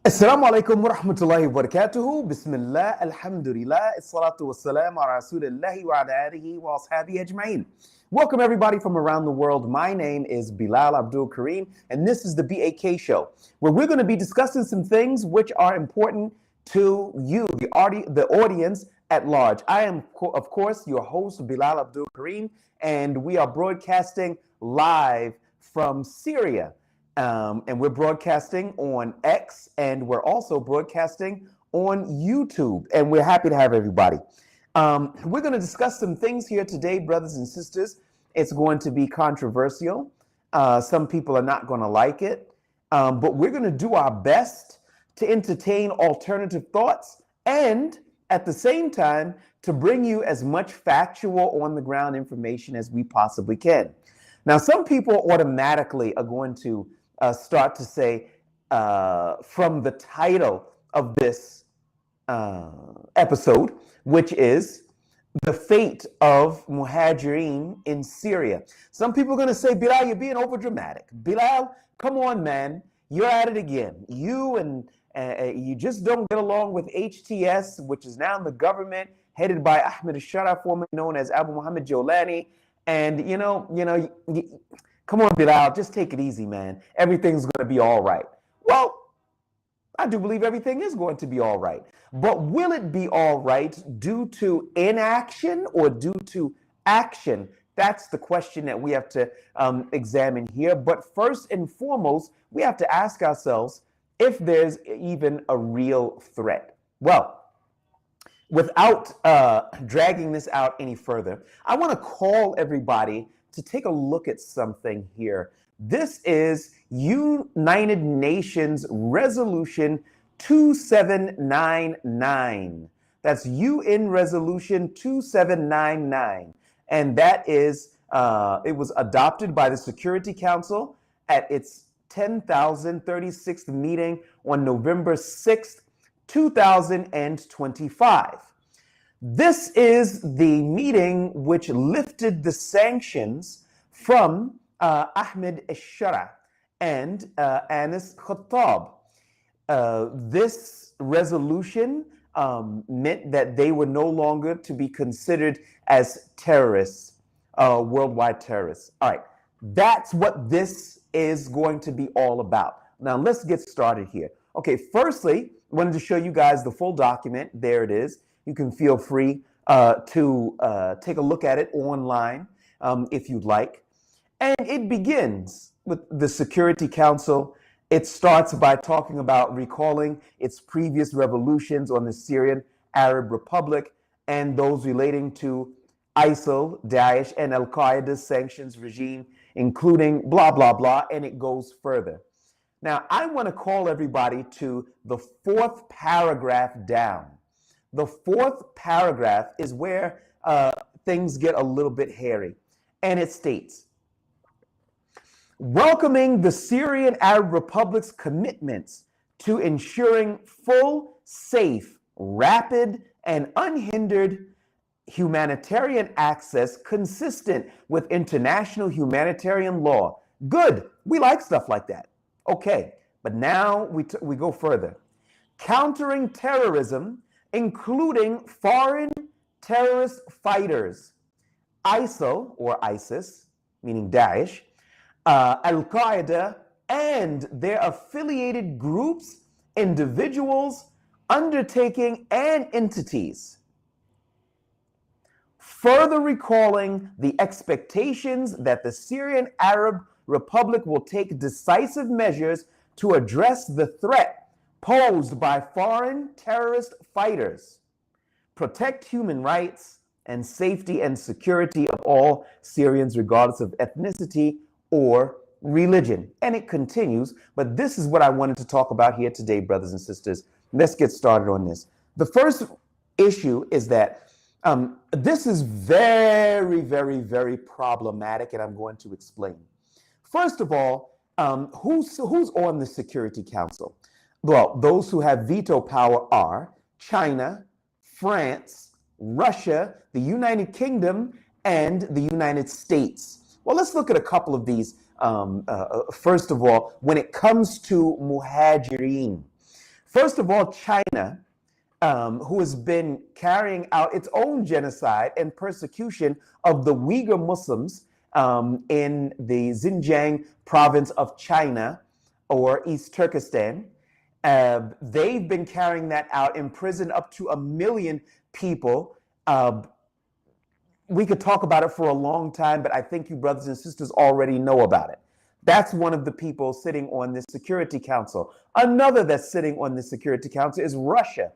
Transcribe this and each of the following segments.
Assalamu alaikum wa rahmatullahi wa barakatuhu. Bismillah, alhamdulillah, salatu wassalam ala rasulillahi wa ala alihi wa ashabihi ajma'in. Welcome everybody from around the world. My name is Bilal Abdul Kareeem, and this is the BAK Show, where we're going to be discussing some things which are important to you, the audience at large. I am, of course, your host, Bilal Abdul Kareeem, and we are broadcasting live from Syria. And we're broadcasting on X, and we're also broadcasting on YouTube, and we're happy to have everybody. We're going to discuss some things here today, brothers and sisters. It's going to be controversial. Some people are not going to like it, but we're going to do our best to entertain alternative thoughts and at the same time to bring you as much factual on-the-ground information as we possibly can. Now, some people automatically are going to start to say from the title of this episode, which is the fate of Muhajireen in Syria. Some people are going to say, Bilal, you're being overdramatic. Bilal, come on, man. You're at it again. You and you just don't get along with HTS, which is now in the government, headed by Ahmed al-Shara, formerly known as Abu Muhammad Jolani. And, come on, Bilal, just take it easy, man. Everything's going to be all right. Well, I do believe everything is going to be all right. But will it be all right due to inaction or due to action? That's the question that we have to examine here. But first and foremost, we have to ask ourselves if there's even a real threat. Well, without dragging this out any further, I want to call everybody to take a look at something here. This is United Nations Resolution 2799. That's UN Resolution 2799. And that is, it was adopted by the Security Council at its 10,036th meeting on November 6th, 2025. This is the meeting which lifted the sanctions from Ahmed al-Shara and Anis Khattab. This resolution meant that they were no longer to be considered as terrorists, worldwide terrorists. All right, that's what this is going to be all about. Now, let's get started here. Okay, firstly, I wanted to show you guys the full document. There it is. You can feel free to take a look at it online if you'd like. And it begins with the Security Council. It starts by talking about recalling its previous revolutions on the Syrian Arab Republic and those relating to ISIL, Daesh, and Al-Qaeda's sanctions regime, including blah, blah, blah, and it goes further. Now, I want to call everybody to the fourth paragraph down. The fourth paragraph is where things get a little bit hairy. And it states, welcoming the Syrian Arab Republic's commitments to ensuring full, safe, rapid, and unhindered humanitarian access consistent with international humanitarian law. Good. We like stuff like that. Okay. But now we go further. Countering terrorism, including foreign terrorist fighters, ISIL or ISIS, meaning Daesh, Al-Qaeda, and their affiliated groups, individuals, undertaking, and entities. Further recalling the expectations that the Syrian Arab Republic will take decisive measures to address the threat posed by foreign terrorist fighters, protect human rights and safety and security of all Syrians, regardless of ethnicity or religion. And it continues, but this is what I wanted to talk about here today, brothers and sisters. Let's get started on this. The first issue is that this is very, very, very problematic, and I'm going to explain. First of all, who's on the Security Council? Well, those who have veto power are China, France, Russia, the United Kingdom, and the United States. Well, let's look at a couple of these. First of all, when it comes to Muhajireen, First of all, China, who has been carrying out its own genocide and persecution of the Uyghur Muslims in the Xinjiang province of China or East Turkestan. They've been carrying that out, imprisoned up to 1 million people. We could talk about it for a long time, but I think you brothers and sisters already know about it. That's one of the people sitting on this Security Council. Another that's sitting on the Security Council is Russia.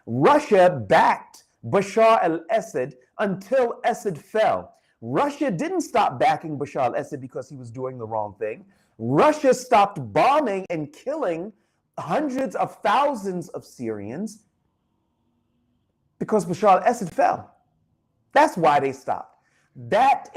Russia backed Bashar al-Assad until Assad fell. Russia didn't stop backing Bashar al-Assad because he was doing the wrong thing. Russia stopped bombing and killing hundreds of thousands of Syrians because Bashar al-Assad fell. That's why they stopped. That's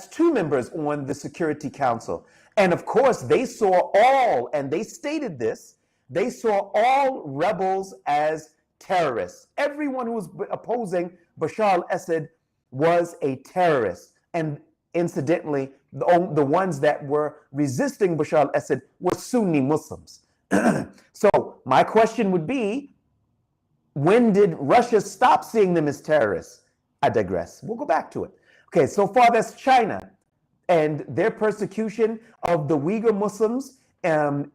two members on the Security Council. And of course, they saw all, and they stated this, they saw all rebels as terrorists. Everyone who was opposing Bashar al-Assad was a terrorist. And incidentally, the ones that were resisting Bashar al-Assad were Sunni Muslims. So my question would be, when did Russia stop seeing them as terrorists? I digress. We'll go back to it. Okay, so far that's China and their persecution of the Uyghur Muslims in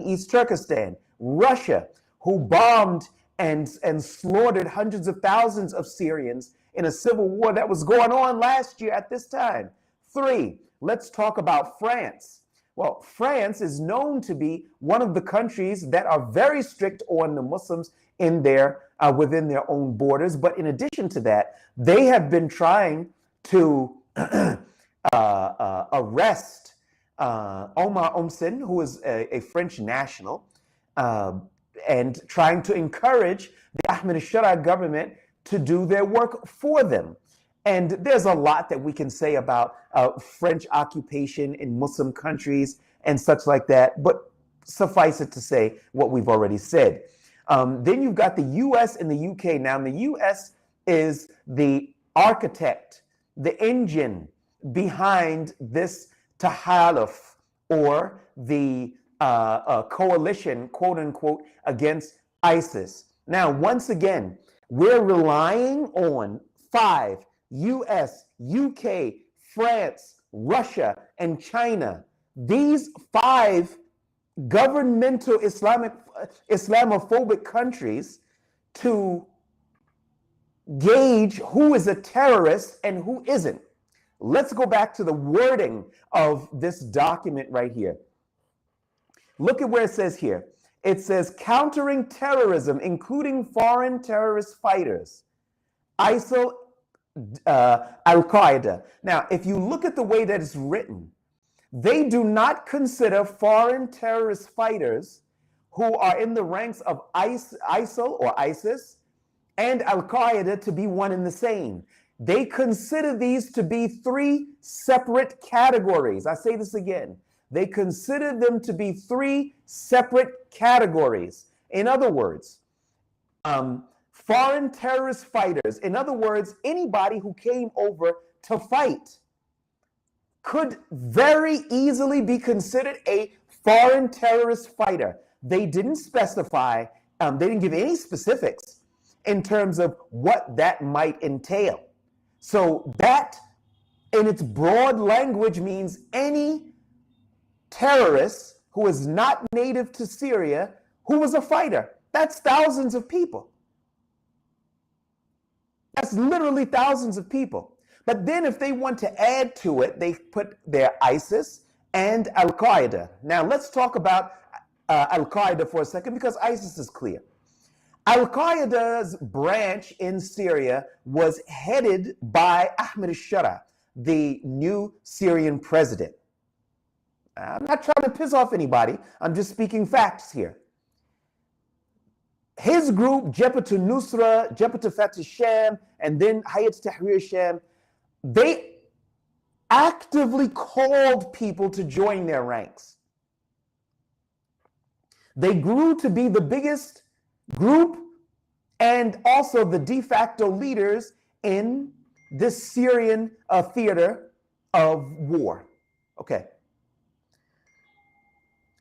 East Turkestan. Russia, who bombed and slaughtered hundreds of thousands of Syrians in a civil war that was going on last year at this time. 3, let's talk about France. Well, France is known to be one of the countries that are very strict on the Muslims in their within their own borders. But in addition to that, they have been trying to arrest Omar Omsin, who is a French national, and trying to encourage the Ahmed al-Shara government to do their work for them. And there's a lot that we can say about French occupation in Muslim countries and such like that, but suffice it to say what we've already said. Then you've got the US and the UK. Now, the US is the architect, the engine behind this tahaluf, or the coalition, quote unquote, against ISIS. Now, once again, we're relying on 5, US, UK, France, Russia, and China. These 5 governmental Islamophobic countries to gauge who is a terrorist and who isn't. Let's go back to the wording of this document right here. Look at where it says here. It says countering terrorism, including foreign terrorist fighters, ISIL, Al-Qaeda. Now, if you look at the way that it's written, they do not consider foreign terrorist fighters who are in the ranks of ISIL or ISIS and Al-Qaeda to be one and the same. They consider these to be 3 separate categories. I say this again. They consider them to be 3 separate categories. In other words, foreign terrorist fighters, in other words, anybody who came over to fight, could very easily be considered a foreign terrorist fighter. They didn't specify, they didn't give any specifics in terms of what that might entail. So that, in its broad language, means any terrorist who is not native to Syria who was a fighter. That's thousands of people. That's literally thousands of people. But then if they want to add to it, they put their ISIS and Al-Qaeda. Now let's talk about Al-Qaeda for a second, because ISIS is clear. Al-Qaeda's branch in Syria was headed by Ahmed al-Shara, the new Syrian president. I'm not trying to piss off anybody. I'm just speaking facts here. His group, Jabhat al-Nusra, Jabhat al-Fatah al-Sham, and then Hayat Tahrir al-Sham, they actively called people to join their ranks. They grew to be the biggest group and also the de facto leaders in this Syrian theater of war. Okay.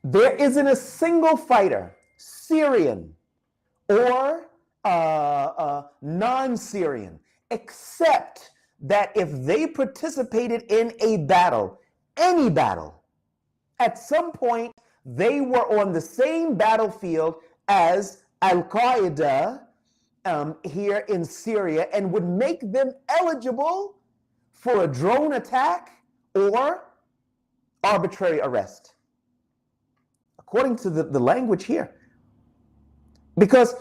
There isn't a single fighter, Syrian or non-Syrian, except that if they participated in a battle, any battle, at some point they were on the same battlefield as Al-Qaeda here in Syria, and would make them eligible for a drone attack or arbitrary arrest, according to the language here. Because,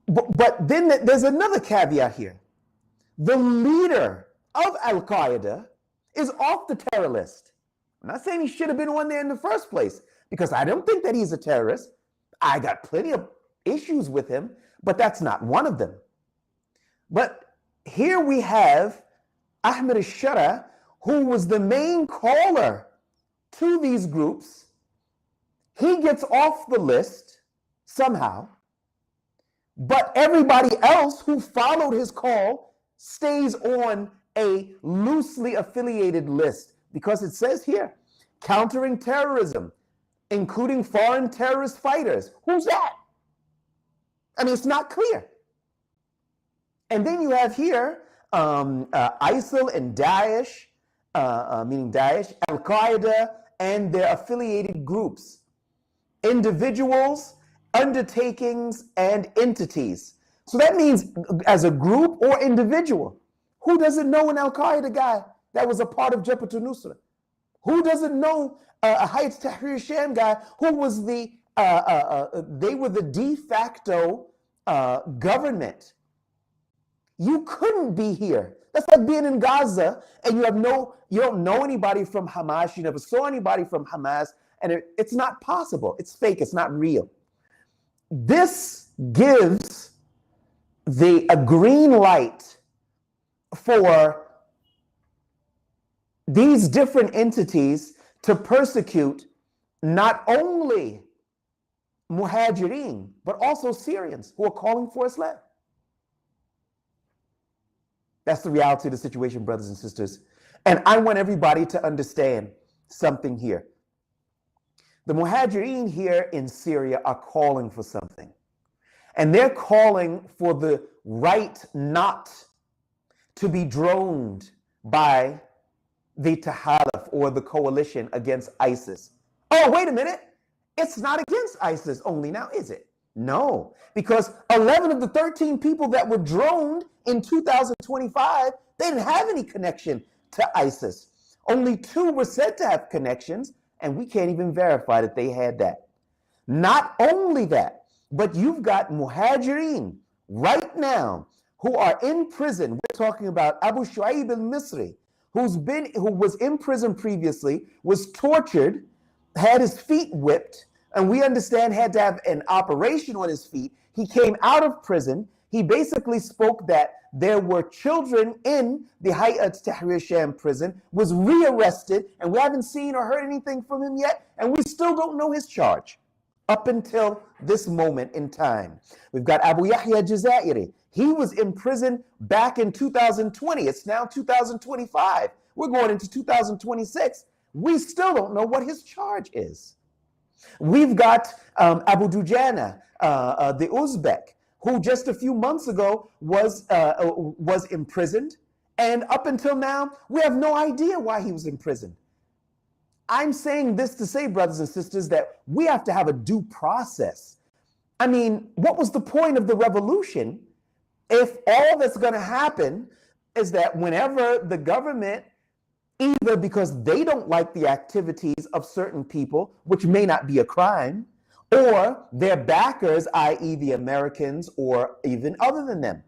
but then there's another caveat here. The leader of Al-Qaeda is off the terror list. I'm not saying he should have been on there in the first place, because I don't think that he's a terrorist. I got plenty of issues with him, but that's not one of them. But here we have Ahmed al-Shara, who was the main caller to these groups. He gets off the list somehow, but everybody else who followed his call stays on a loosely affiliated list, because it says here, countering terrorism, including foreign terrorist fighters. Who's that? I mean, it's not clear. And then you have here ISIL and Daesh, meaning Daesh, Al-Qaeda, and their affiliated groups, individuals, undertakings, and entities. So that means as a group or individual. Who doesn't know an Al-Qaeda guy that was a part of Jabhat al-Nusra? Who doesn't know a Hayat Tahrir Sham guy who was they were the de facto government? You couldn't be here. That's like being in Gaza and you don't know anybody from Hamas, you never saw anybody from Hamas, and it's not possible. It's fake, it's not real. This gives a green light for these different entities to persecute not only Muhajireen, but also Syrians who are calling for Islam. That's the reality of the situation, brothers and sisters. And I want everybody to understand something here. The Muhajireen here in Syria are calling for something. And they're calling for the right not to be droned by the Tahaluf or the coalition against ISIS. Oh, wait a minute. It's not against ISIS only now, is it? No, because 11 of the 13 people that were droned in 2025, they didn't have any connection to ISIS. Only 2 were said to have connections, and we can't even verify that they had that. Not only that, but you've got Muhajireen right now who are in prison. We're talking about Abu Shu'aib al-Misri, who was in prison previously, was tortured, had his feet whipped, and we understand had to have an operation on his feet. He came out of prison. He basically spoke that there were children in the Hayat Tahrir Sham prison, was rearrested, and we haven't seen or heard anything from him yet, and we still don't know his charge up until this moment in time. We've got Abu Yahya Jazairi. He was in prison back in 2020. It's now 2025. We're going into 2026. We still don't know what his charge is. We've got Abu Dujana, the Uzbek, who just a few months ago was imprisoned, and up until now, we have no idea why he was imprisoned. I'm saying this to say, brothers and sisters, that we have to have a due process. I mean, what was the point of the revolution if all that's going to happen is that whenever the government, either because they don't like the activities of certain people, which may not be a crime, or their backers, i.e. the Americans or even other than them,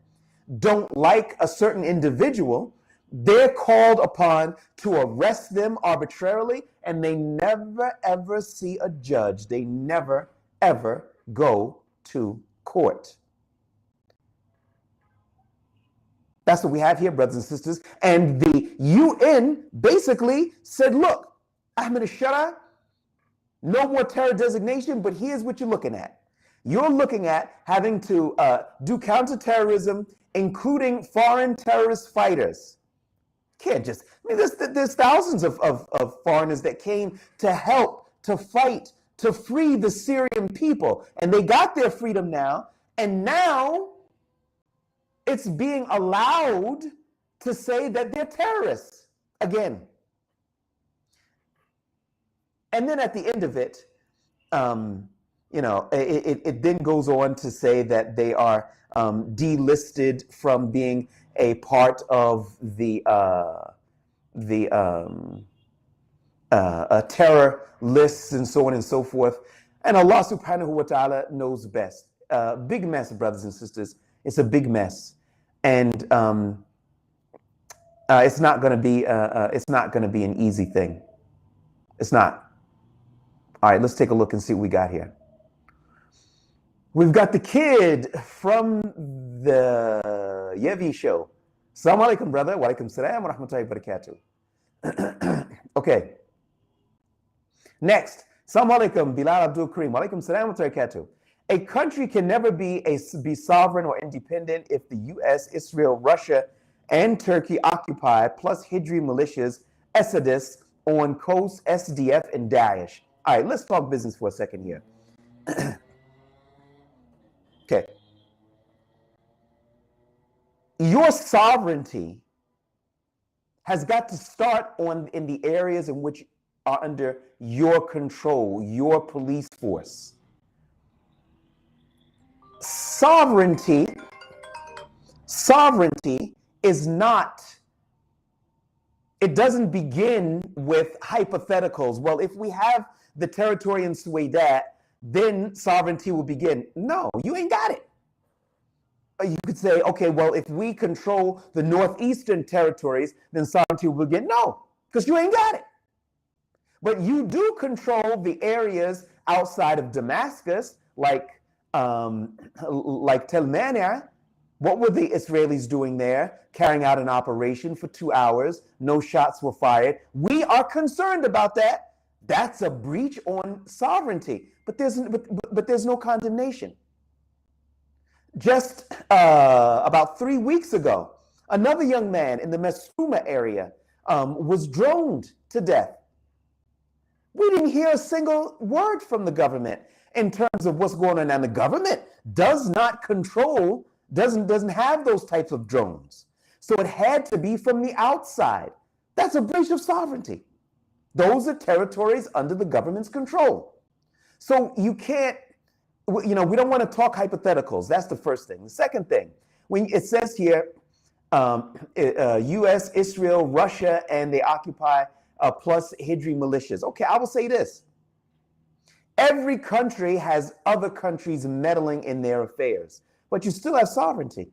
don't like a certain individual, they're called upon to arrest them arbitrarily, and they never ever see a judge. They never ever go to court. That's what we have here, brothers and sisters. And the UN basically said, look, Ahmed al-Shara, no more terror designation, but here's what you're looking at. You're looking at having to do counterterrorism, including foreign terrorist fighters. Can't just, I mean, there's thousands of foreigners that came to help, to fight, to free the Syrian people. And they got their freedom now. And now it's being allowed to say that they're terrorists again. And then at the end of it, it then goes on to say that they are delisted from being a part of the terror lists and so on and so forth. And Allah subhanahu wa ta'ala knows best. Big mess, brothers and sisters. It's a big mess. And it's not going to be an easy thing. It's not. All right, let's take a look and see what we got here. We've got the kid from the Yevi show. Assalamu alaikum, brother. Wa alaikum salam wa rahmatullahi wa barakatuh. Okay. Next. Assalamu alaikum, Bilal Abdul Kareeem. Wa alaikum salam wa rahmatullahi wa barakatuh. A country can never be sovereign or independent if the U.S., Israel, Russia, and Turkey occupy, plus Hijri militias, Asadists on coast, SDF, and Daesh. All right, let's talk business for a second here. Okay. Your sovereignty has got to start in the areas in which are under your control, your police force. Sovereignty is not, it doesn't begin with hypotheticals. Well, if we have the territory in Suedat, then sovereignty will begin. No, you ain't got it. You could say, okay, well, if we control the northeastern territories, then sovereignty will begin. No, because you ain't got it. But you do control the areas outside of Damascus, like Tel Mana. What were the Israelis doing there? Carrying out an operation for 2 hours. No shots were fired. We are concerned about that. That's a breach on sovereignty. But there's no condemnation. Just about 3 weeks ago, another young man in the Mesruma area was droned to death. We didn't hear a single word from the government in terms of what's going on. And the government does not control, doesn't have those types of drones. So it had to be from the outside. That's a breach of sovereignty. Those are territories under the government's control. So you can't, we don't want to talk hypotheticals. That's the first thing. The second thing, when it says here, U.S., Israel, Russia, and they occupy plus Hijri militias. Okay, I will say this. Every country has other countries meddling in their affairs, but you still have sovereignty.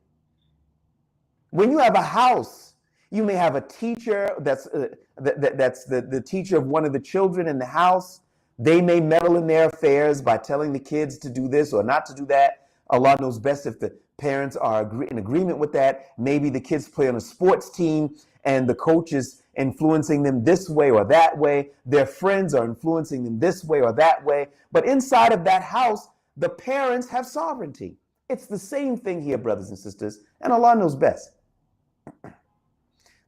When you have a house, you may have a teacher that's the teacher of one of the children in the house. They may meddle in their affairs by telling the kids to do this or not to do that. Allah knows best if the parents are in agreement with that. Maybe the kids play on a sports team and the coach is influencing them this way or that way. Their friends are influencing them this way or that way. But inside of that house, the parents have sovereignty. It's the same thing here, brothers and sisters, and Allah knows best.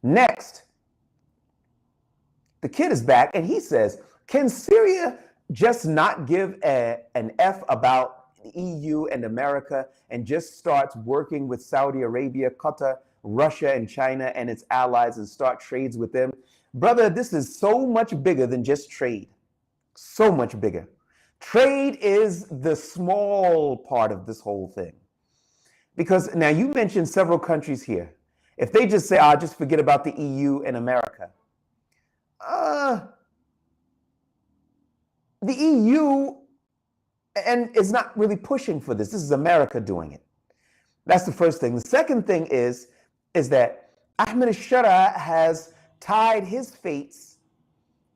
Next, the kid is back and he says, can Syria just not give an F about the EU and America and just start working with Saudi Arabia, Qatar, Russia, and China and its allies and start trades with them? Brother, this is so much bigger than just trade. So much bigger. Trade is the small part of this whole thing. Because now you mentioned several countries here. If they just say, just forget about the EU and America. The EU and is not really pushing for this. This is America doing it. That's the first thing. The second thing is that Ahmed al-Shara has tied his fates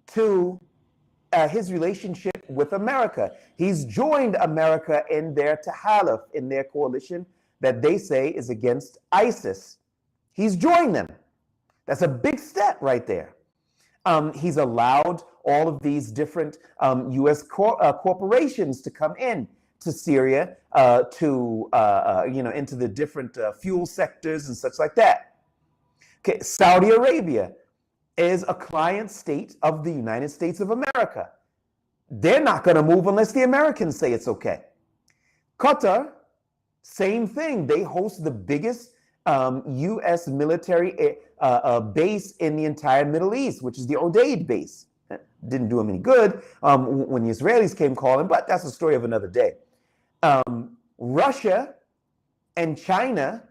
to his relationship with America. He's joined America in their tahaluf, in their coalition that they say is against ISIS. He's joined them. That's a big step right there. He's allowed all of these different U.S. corporations to come in to Syria, into the different fuel sectors and such like that. Okay, Saudi Arabia is a client state of the United States of America. they're not going to move unless the Americans say it's okay. Qatar, same thing. They host the biggest U.S. military base in the entire Middle East, which is the Odeid base. Didn't do them any good when the Israelis came calling, but that's a story of another day. Russia and China,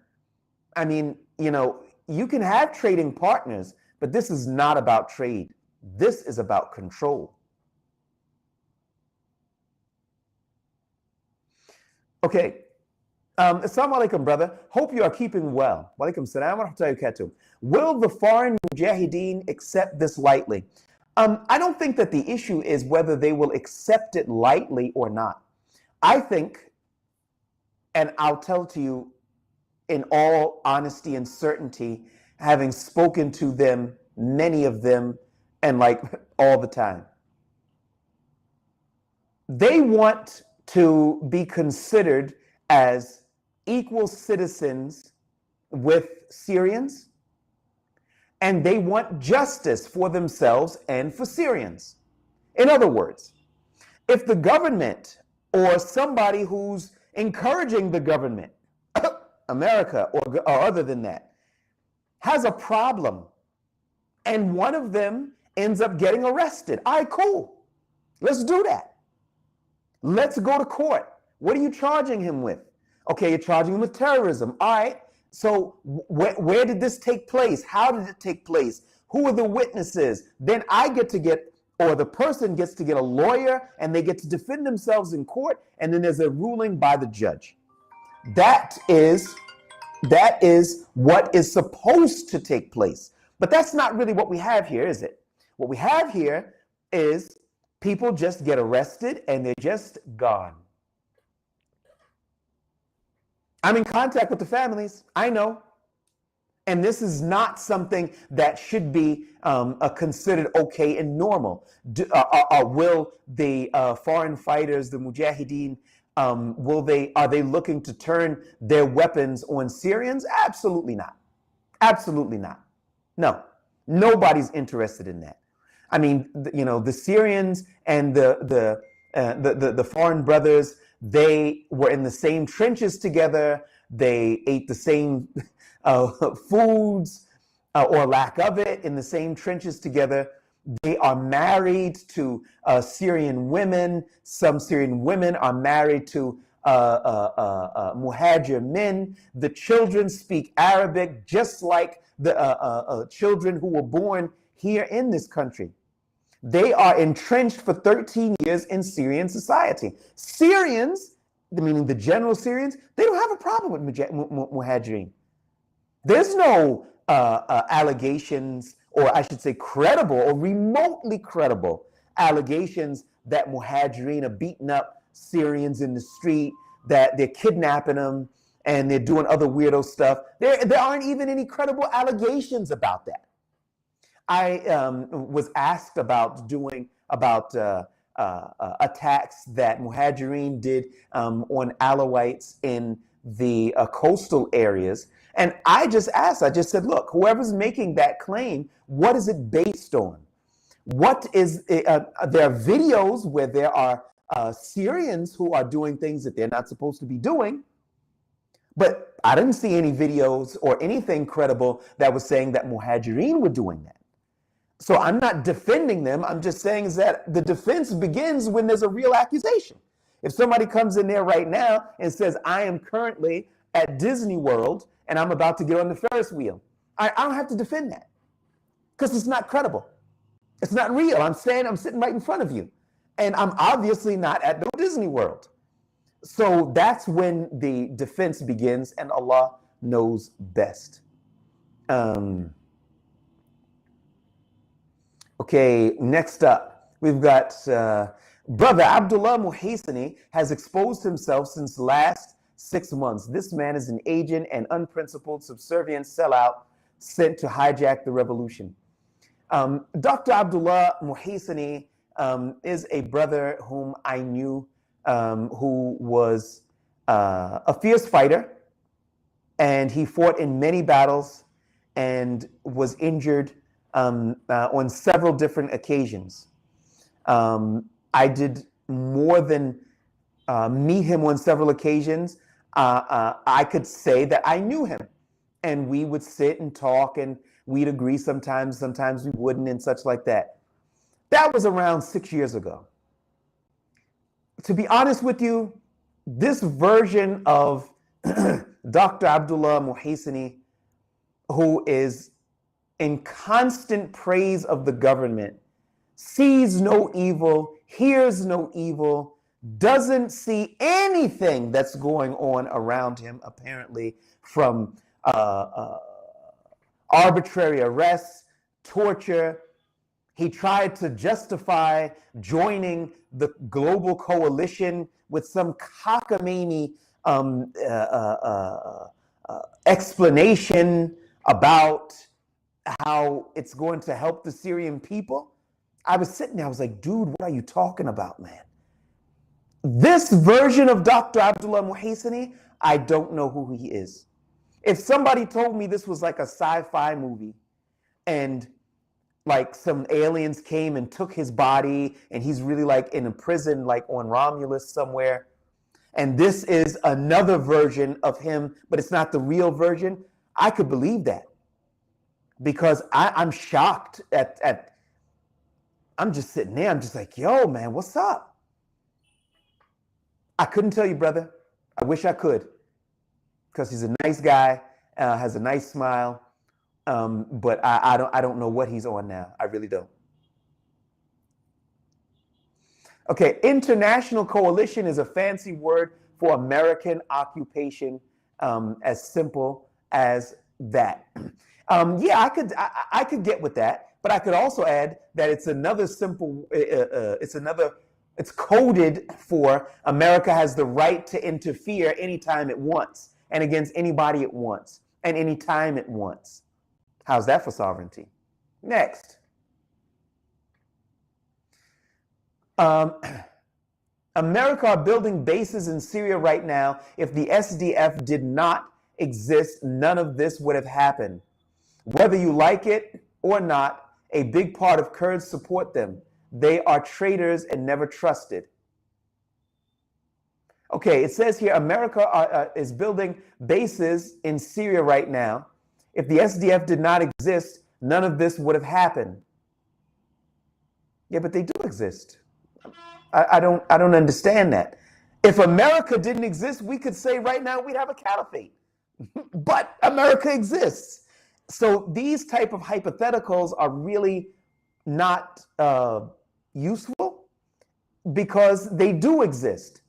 I mean, you can have trading partners, but this is not about trade. This is about control. Okay. Assalamu alaikum, brother. Hope you are keeping well. Wa alaikum salam wa rahmatullahi wa barakatuh. Will the foreign mujahideen accept this lightly? I don't think that the issue is whether they will accept it lightly or not. I think, and I'll tell to you in all honesty and certainty, having spoken to them, many of them, and like all the time, they want to be considered as equal citizens with Syrians, and they want justice for themselves and for Syrians. In other words, if the government or somebody who's encouraging the government, America or other than that, has a problem and one of them ends up getting arrested, all right, cool. Let's do that. Let's go to court. What are you charging him with? Okay, you're charging him with terrorism. All right. So where did this take place? How did it take place? Who are the witnesses? Then or the person gets to get a lawyer and they get to defend themselves in court. And then there's a ruling by the judge. That is what is supposed to take place. But that's not really what we have here, is it? What we have here is people just get arrested and they're just gone. I'm in contact with the families. I know. And this is not something that should be considered okay and normal. Will the foreign fighters, the mujahideen, are they looking to turn their weapons on Syrians? Absolutely not. Absolutely not. No, nobody's interested in that. I mean, the Syrians and the foreign brothers, they were in the same trenches together. They ate the same foods or lack of it in the same trenches together. They are married to Syrian women. Some Syrian women are married to Muhajir men. The children speak Arabic just like the children who were born here in this country. They are entrenched for 13 years in Syrian society. Syrians, meaning the general Syrians, they don't have a problem with Muhajireen. There's no allegations, or I should say credible or remotely credible allegations that Muhajireen are beating up Syrians in the street, that they're kidnapping them and they're doing other weirdo stuff. There aren't even any credible allegations about that. I was asked about attacks that Muhajireen did on Alawites in the coastal areas. And I just said, look, whoever's making that claim, what is it based on? What is there are videos where there are Syrians who are doing things that they're not supposed to be doing. But I didn't see any videos or anything credible that was saying that Muhajireen were doing that. So I'm not defending them. I'm just saying is that the defense begins when there's a real accusation. If somebody comes in there right now and says, I am currently at Disney World and I'm about to get on the Ferris wheel, I don't have to defend that because it's not credible. It's not real. I'm sitting right in front of you. And I'm obviously not at no Disney World. So that's when the defense begins, and Allah knows best. Okay, next up, we've got Brother Abdullah Muhajireen has exposed himself since last 6 months. This man is an agent and unprincipled, subservient sellout sent to hijack the revolution. Dr. Abdullah Muhajireen is a brother whom I knew who was a fierce fighter, and he fought in many battles and was injured on several different occasions. I did more than meet him on several occasions. I could say that I knew him, and we would sit and talk, and we'd agree sometimes, sometimes we wouldn't, and such like that. That was around 6 years ago. To be honest with you, this version of Dr. Abdullah Muhajireen, who is in constant praise of the government, sees no evil, hears no evil, doesn't see anything that's going on around him, apparently, from arbitrary arrests, torture. He tried to justify joining the global coalition with some cockamamie explanation about how it's going to help the Syrian people. I was sitting there, I was like, dude, what are you talking about, man? This version of Dr. Abdullah Muhajireen, I don't know who he is. If somebody told me this was like a sci-fi movie and like some aliens came and took his body and he's really like in a prison like on Romulus somewhere, and this is another version of him, but it's not the real version, I could believe that. Because I'm shocked at I'm just sitting there, I'm just like, yo, man, what's up? I couldn't tell you, brother. I wish I could, because he's a nice guy, has a nice smile, but I don't know what he's on now. I really don't. Okay, international coalition is a fancy word for American occupation, as simple as that. Yeah, I could get with that, but I could also add that it's another simple, it's coded for America has the right to interfere anytime it wants and against anybody it wants and anytime it wants. How's that for sovereignty? Next. America are building bases in Syria right now. If the SDF did not exist, none of this would have happened. Whether you like it or not, a big part of Kurds support them. They are traitors and never trusted. Okay, it says here America is building bases in Syria right now. If the SDF did not exist, none of this would have happened. Yeah, but they do exist. I don't understand that. If America didn't exist, we could say right now we'd have a caliphate. But America exists. So these type of hypotheticals are really not useful because they do exist.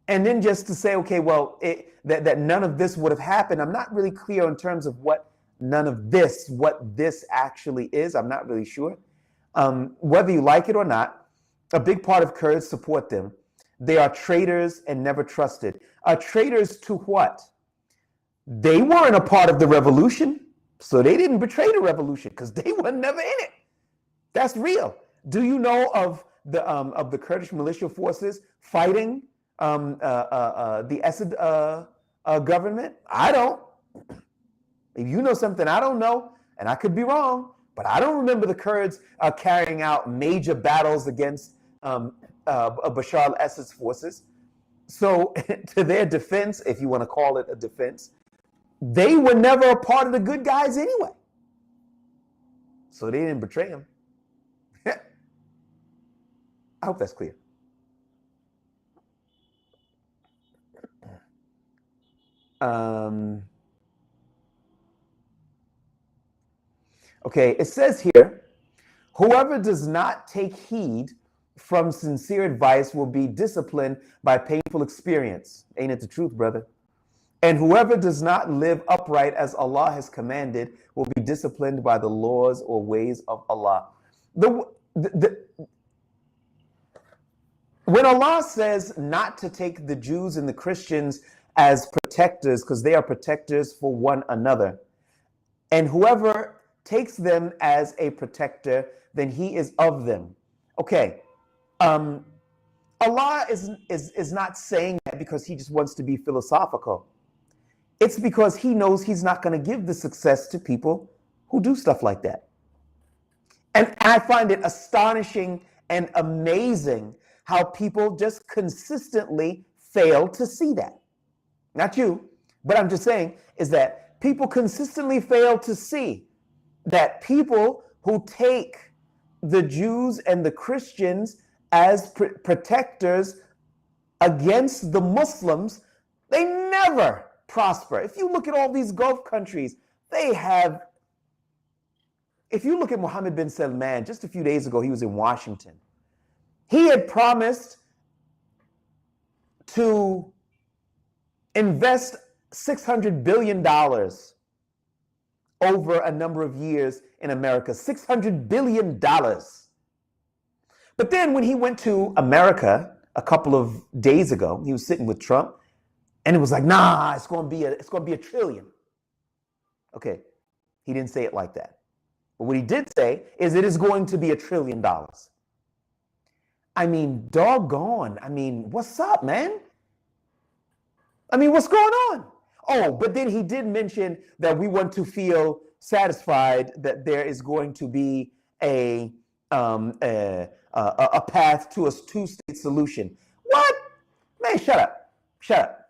And then just to say, okay, well, that none of this would have happened, I'm not really clear in terms of what this actually is. I'm not really sure. Whether you like it or not, a big part of Kurds support them. They are traitors and never trusted. Traitors to what? They weren't a part of the revolution, so they didn't betray the revolution because they were never in it. That's real. Do you know of the Kurdish militia forces fighting the Assad government? I don't. If you know something I don't know, and I could be wrong, but I don't remember the Kurds carrying out major battles against Bashar al-Assad's forces. So to their defense, if you want to call it a defense, they were never a part of the good guys anyway. So they didn't betray him. I hope that's clear. Okay, it says here, whoever does not take heed from sincere advice will be disciplined by painful experience. Ain't it the truth, brother? And whoever does not live upright as Allah has commanded will be disciplined by the laws or ways of Allah. When Allah says not to take the Jews and the Christians as protectors, because they are protectors for one another, and whoever takes them as a protector, then he is of them. Okay, Allah is not saying that because he just wants to be philosophical. It's because he knows he's not going to give the success to people who do stuff like that. And I find it astonishing and amazing how people just consistently fail to see that. Not you, but I'm just saying is that people consistently fail to see that people who take the Jews and the Christians as protectors against the Muslims, they never prosper. If you look at all these Gulf countries, they have, if you look at Mohammed bin Salman, just a few days ago, he was in Washington. He had promised to invest $600 billion over a number of years in America. $600 billion. But then when he went to America a couple of days ago, he was sitting with Trump, and it was like, nah, it's going to be a trillion. Okay, he didn't say it like that. But what he did say is it is going to be $1 trillion. I mean, doggone. I mean, what's up, man? I mean, what's going on? Oh, but then he did mention that we want to feel satisfied that there is going to be a path to a two-state solution. What? Man, shut up. Shut up.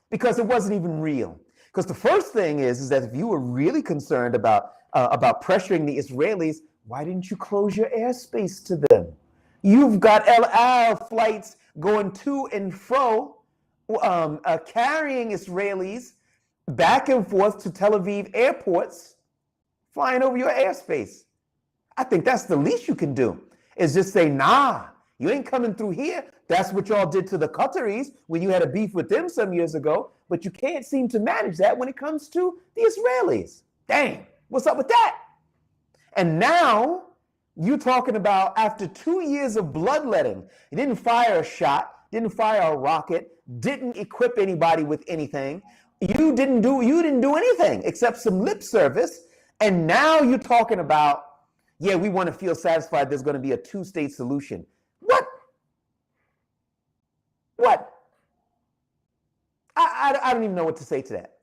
Because it wasn't even real. Because the first thing is that if you were really concerned about pressuring the Israelis, why didn't you close your airspace to them? You've got El Al flights going to and fro, carrying Israelis back and forth to Tel Aviv airports, flying over your airspace. I think that's the least you can do, is just say, nah, you ain't coming through here. That's what y'all did to the Qataris when you had a beef with them some years ago, but you can't seem to manage that when it comes to the Israelis. Dang, what's up with that? And now you're talking about after 2 years of bloodletting, you didn't fire a shot, didn't fire a rocket, didn't equip anybody with anything. You didn't do anything except some lip service. And now you're talking about, yeah, we want to feel satisfied there's going to be a two-state solution. What? What? I don't even know what to say to that.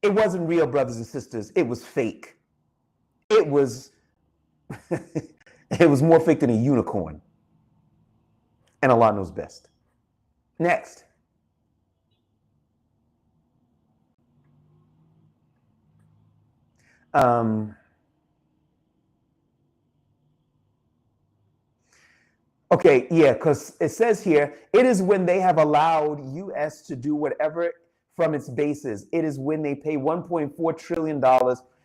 It wasn't real, brothers and sisters. It was fake. It was it was more fake than a unicorn. And Allah knows best. Next. Okay, yeah, because it says here, it is when they have allowed U.S. to do whatever from its bases. It is when they pay $1.4 trillion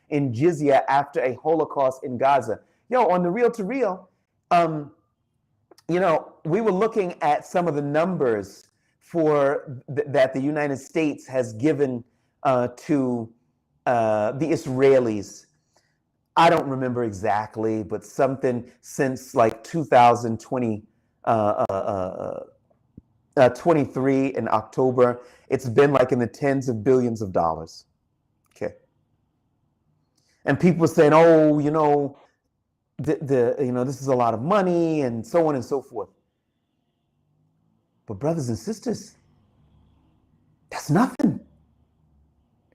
in jizya after a Holocaust in Gaza. Yo, on the real to real, you know, we were looking at some of the numbers for that the United States has given to the Israelis. I don't remember exactly, but something since like 2023 in October, it's been like in the tens of billions of dollars. Okay. And people are saying, oh, you know, this is a lot of money and so on and so forth. But brothers and sisters, that's nothing.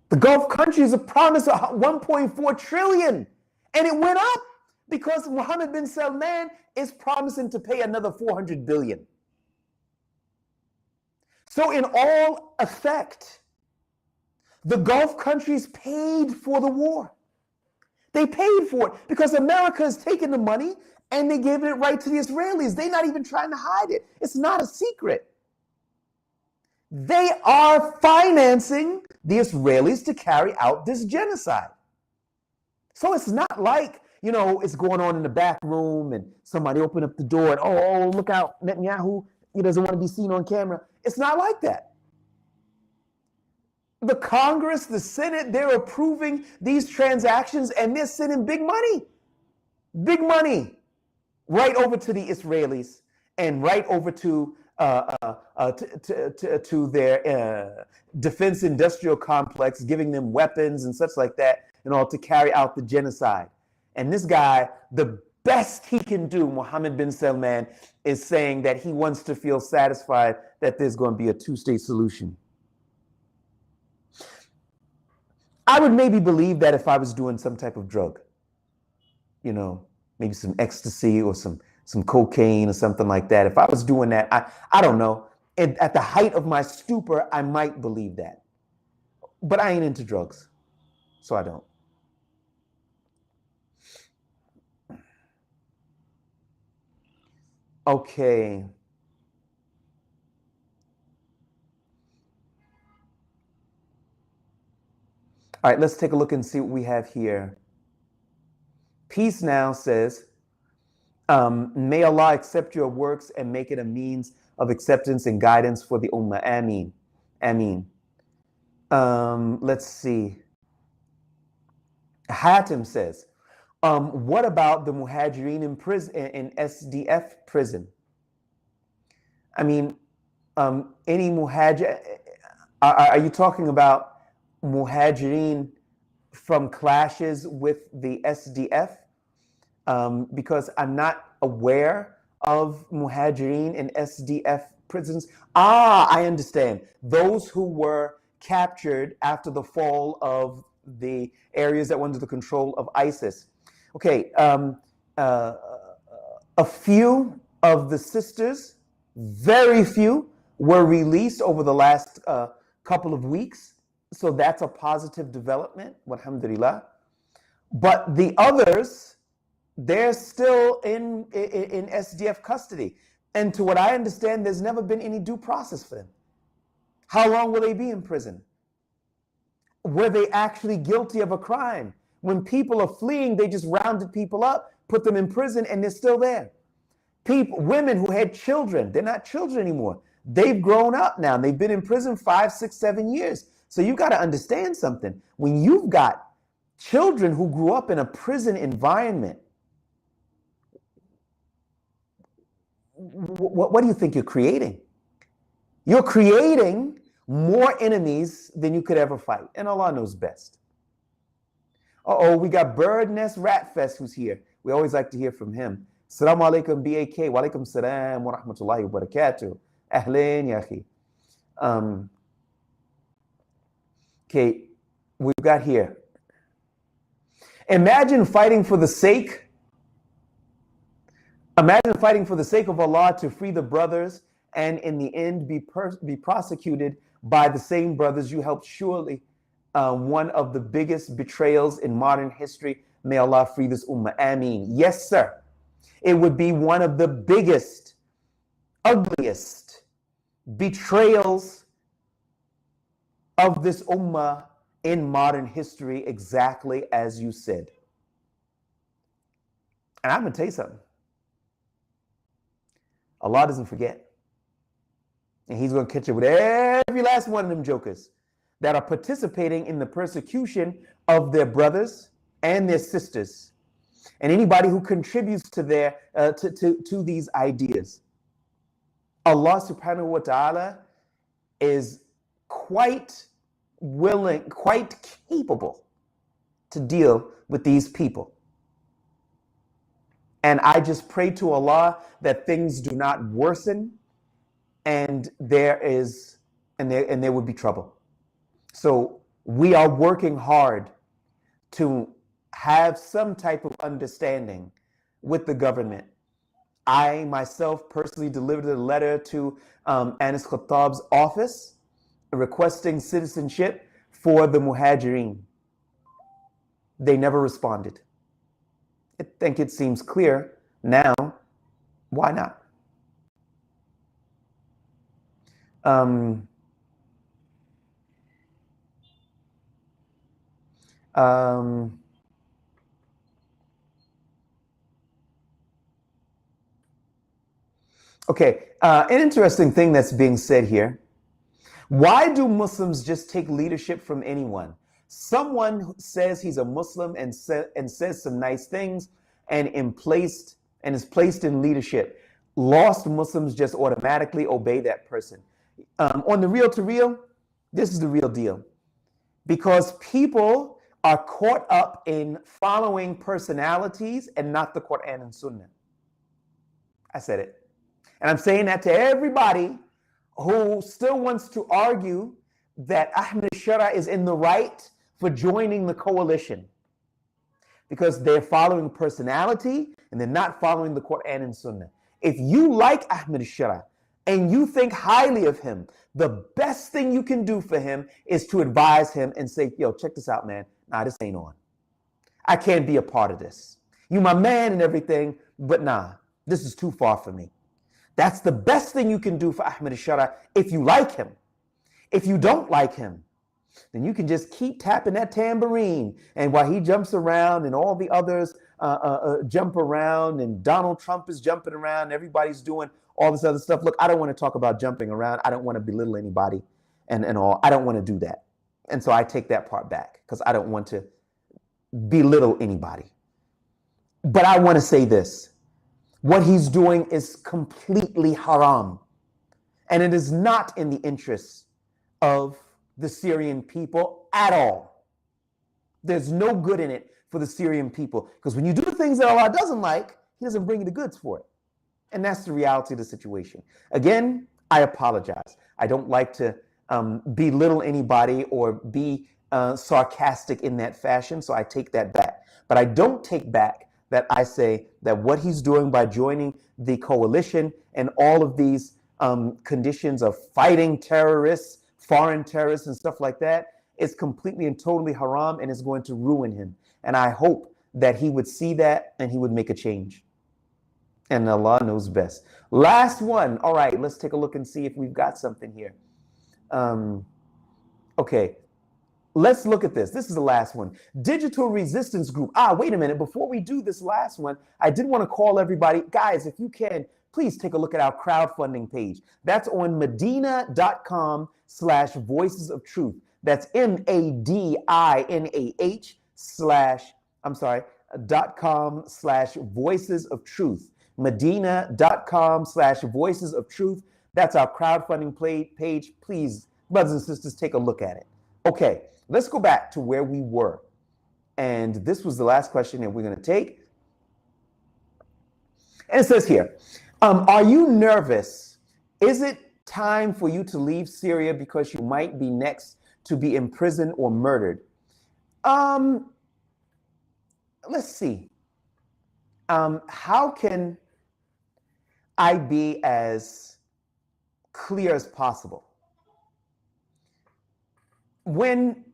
The Gulf countries are promised 1.4 trillion. And it went up because Mohammed bin Salman is promising to pay another 400 billion. So in all effect, the Gulf countries paid for the war. They paid for it because America has taken the money and they gave it right to the Israelis. They're not even trying to hide it. It's not a secret. They are financing the Israelis to carry out this genocide. So it's not like, you know, it's going on in the back room and somebody opened up the door and, oh, look out, Netanyahu, he doesn't want to be seen on camera. It's not like that. The Congress, the Senate, they're approving these transactions and they're sending big money right over to the Israelis and right over to their defense industrial complex, giving them weapons and such like that in order to carry out the genocide. And this guy, the best he can do, Mohammed bin Salman, is saying that he wants to feel satisfied that there's going to be a two-state solution. I would maybe believe that if I was doing some type of drug, you know, maybe some ecstasy or some some cocaine or something like that. If I was doing that, I don't know. At the height of my stupor, I might believe that. But I ain't into drugs, so I don't. Okay. All right, let's take a look and see what we have here. Peace Now says, may Allah accept your works and make it a means of acceptance and guidance for the Ummah. Ameen. Ameen. Let's see. Hatim says, what about the Muhajireen in prison, in SDF prison? I mean, any Muhajir, are you talking about Muhajireen from clashes with the SDF? Because I'm not aware of Muhajireen in SDF prisons. I understand. Those who were captured after the fall of the areas that were under the control of ISIS. Okay, a few of the sisters, very few, were released over the last couple of weeks. So that's a positive development, alhamdulillah. But the others, they're still in SDF custody. And to what I understand, there's never been any due process for them. How long will they be in prison? Were they actually guilty of a crime? When people are fleeing, they just rounded people up, put them in prison, and they're still there. Women who had children, they're not children anymore. They've grown up now. They've been in prison 5, 6, 7 years. So you got to understand something. When you've got children who grew up in a prison environment, what do you think you're creating? You're creating more enemies than you could ever fight. And Allah knows best. Uh-oh, we got Bird Nest Rat Fest who's here. We always like to hear from him. Assalamu alaikum BAK. Wa alaikum salam wa rahmatullahi wa barakatuh. Ahlan ya akhi. Okay, we've got here. Imagine fighting for the sake of Allah to free the brothers, and in the end be prosecuted by the same brothers you helped. Surely one of the biggest betrayals in modern history. May Allah free this ummah. Ameen. Yes, sir. It would be one of the biggest, ugliest betrayals of this ummah in modern history, exactly as you said. And I'm going to tell you something. Allah doesn't forget. And He's going to catch up with every last one of them jokers that are participating in the persecution of their brothers and their sisters, and anybody who contributes to their to these ideas. Allah subhanahu wa ta'ala is quite willing, quite capable to deal with these people. And I just pray to Allah that things do not worsen, and there would be trouble. So we are working hard to have some type of understanding with the government. I myself personally delivered a letter to Anas Khattab's office requesting citizenship for the Muhajireen. They never responded. I think it seems clear now. Why not? Okay, an interesting thing that's being said here. Why do Muslims just take leadership from anyone? Someone who says he's a Muslim and says some nice things and is placed in leadership. Lost Muslims just automatically obey that person. On the real to real, this is the real deal. Because people are caught up in following personalities and not the Quran and Sunnah. I said it. And I'm saying that to everybody who still wants to argue that Ahmed Shara is in the right for joining the coalition. because they're following personality and they're not following the Quran and Sunnah. If you like Ahmed Shara and you think highly of him, the best thing you can do for him is to advise him and say, yo, check this out, man. Nah, this ain't on. I can't be a part of this. You my man and everything, but nah, this is too far for me. That's the best thing you can do for Ahmed Shara if you like him. If you don't like him, then you can just keep tapping that tambourine. And while he jumps around and all the others jump around and Donald Trump is jumping around, and everybody's doing all this other stuff. Look, I don't want to talk about jumping around. I don't want to belittle anybody and all. I don't want to do that. And so I take that part back because I don't want to belittle anybody. But I want to say this. What he's doing is completely haram. And it is not in the interests of the Syrian people at all. There's no good in it for the Syrian people, because when you do the things that Allah doesn't like, he doesn't bring you the goods for it. And that's the reality of the situation. Again, I apologize. I don't like to belittle anybody or be sarcastic in that fashion, so I take that back. But I don't take back that I say that what he's doing by joining the coalition and all of these conditions of fighting terrorists, foreign terrorists and stuff like that, is completely and totally haram and is going to ruin him. And I hope that he would see that and he would make a change. And Allah knows best. Last one. All right, let's take a look and see if we've got something here. Okay, let's look at this. This is the last one. Digital Resistance Group. Wait a minute. Before we do this last one, I did want to call everybody. Guys, if you can, please take a look at our crowdfunding page. That's on Medina.com/Voices of Truth. That's .com/Voices of Truth. Medina.com/Voices of Truth. That's our crowdfunding page. Please, brothers and sisters, take a look at it. Okay, let's go back to where we were. And this was the last question that we're going to take. And it says here, are you nervous? Is it time for you to leave Syria because you might be next to be imprisoned or murdered? Let's see. How can I be as clear as possible? When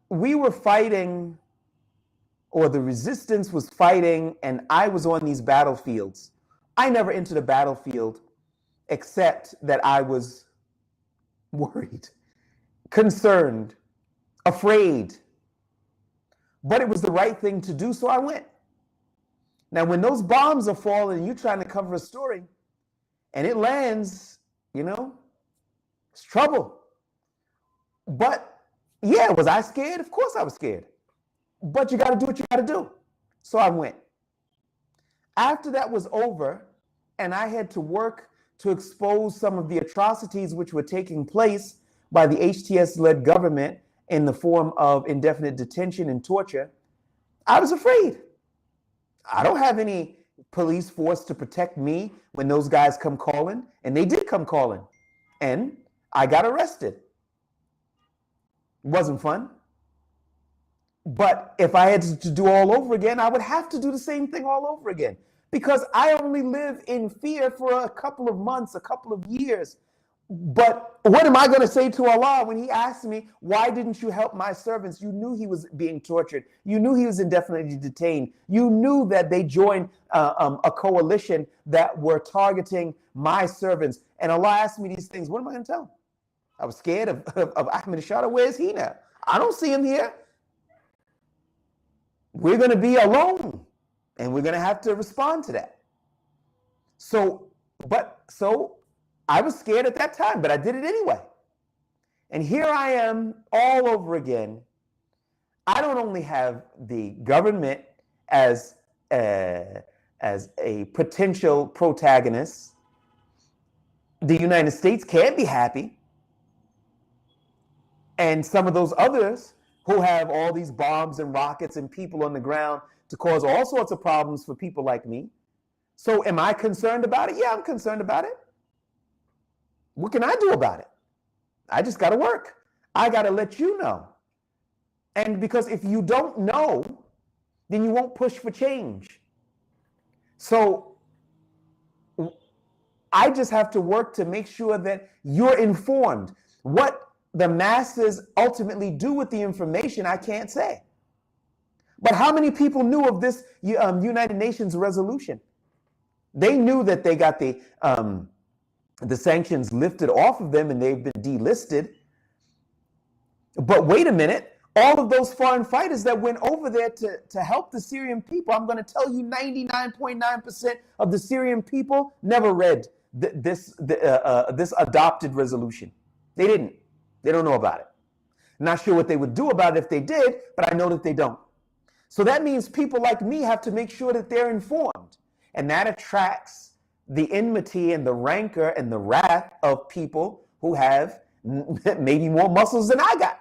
we were fighting, or the resistance was fighting, and I was on these battlefields, I never entered a battlefield except that I was worried, concerned, afraid. But it was the right thing to do, so I went. Now, when those bombs are falling and you're trying to cover a story and it lands, it's trouble. But yeah, was I scared? Of course I was scared. But you got to do what you got to do. So I went. After that was over and I had to work to expose some of the atrocities which were taking place by the HTS-led government in the form of indefinite detention and torture, I was afraid. I don't have any police force to protect me when those guys come calling, and they did come calling, and I got arrested. It wasn't fun. But if I had to do all over again, I would have to do the same thing all over again, because I only live in fear for a couple of months, a couple of years. But what am I going to say to Allah when he asks me, why didn't you help my servants? You knew he was being tortured. You knew he was indefinitely detained. You knew that they joined a coalition that were targeting my servants. And Allah asked me these things. What am I going to tell him? I was scared of Ahmed Shara. Where is he now? I don't see him here. We're going to be alone, and we're going to have to respond to that. So I was scared at that time, but I did it anyway. And here I am all over again. I don't only have the government as a potential protagonist. The United States can't be happy. And some of those others who have all these bombs and rockets and people on the ground to cause all sorts of problems for people like me. So am I concerned about it? Yeah, I'm concerned about it. What can I do about it? I just got to work. I got to let you know. And because if you don't know, then you won't push for change. So I just have to work to make sure that you're informed. What the masses ultimately do with the information, I can't say. But how many people knew of this United Nations resolution? They knew that they got the sanctions lifted off of them and they've been delisted. But wait a minute, all of those foreign fighters that went over there to help the Syrian people, I'm going to tell you 99.9% of the Syrian people never read this adopted resolution. They didn't. They don't know about it. Not sure what they would do about it if they did, but I know that they don't. So that means people like me have to make sure that they're informed. And that attracts the enmity and the rancor and the wrath of people who have maybe more muscles than I got.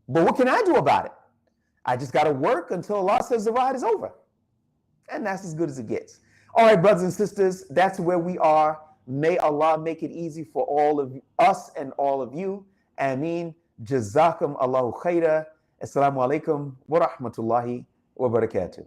But what can I do about it? I just got to work until Allah says the ride is over. And that's as good as it gets. All right, brothers and sisters, that's where we are. May Allah make it easy for all of us and all of you. Ameen. Jazakum Allahu khaira. Assalamu alaikum wa rahmatullahi wa barakatuh.